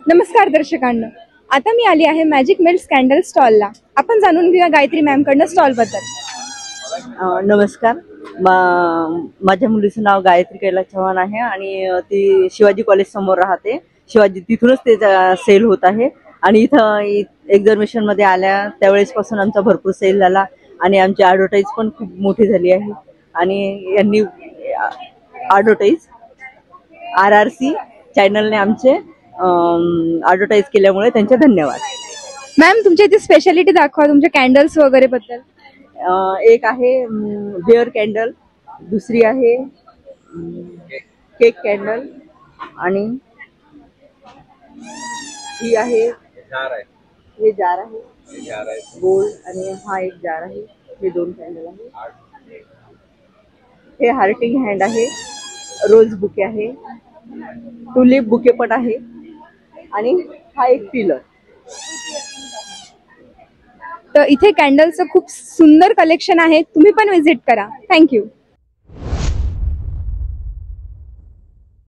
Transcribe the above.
नमस्कार दर्शकांना. आता मी आली आहे मॅजिक मेल्ट्स कॅन्डल स्टॉलला. आपण जाणून घेऊया गायत्री मॅम कडनं स्टॉल बद्दल. नमस्कार. माझ्या मुलीचं नाव गायत्री कैलास चव्हाण आहे आणि ती शिवाजी कॉलेज समोर राहते. शिवाजी तिथूनच ते सेल होत आहे आणि इथं एक्झिबिशन मध्ये आल्या त्यावेळेसपासून आमचा भरपूर सेल झाला आणि आमची ॲडव्हर्टाईज पण खूप मोठी झाली आहे. आणि यांनी ॲडव्हर्टाईज RRC चॅनलने आमचे ॲडव्हर्टाईज केल्यामुळे त्यांचे धन्यवाद. मॅम तुमच्या इथे स्पेशालिटी दाखवा तुमच्या कॅन्डल्स वगैरे बद्दल. एक आहे बेअर कॅन्डल, दुसरी आहे केक कॅन्डल आणि ही आहे हे जार आहे गोल्ड आणि हा एक जार आहे. हे दोन कॅन्डल आहे. हे हार्टिंग हँड आहे, रोज बुके आहे, टुलिप बुके पण आहे आणि हा एक पिलर. तर इथे कॅन्डलचं खूप सुंदर कलेक्शन आहे. तुम्ही पण व्हिजिट करा. थँक्यू.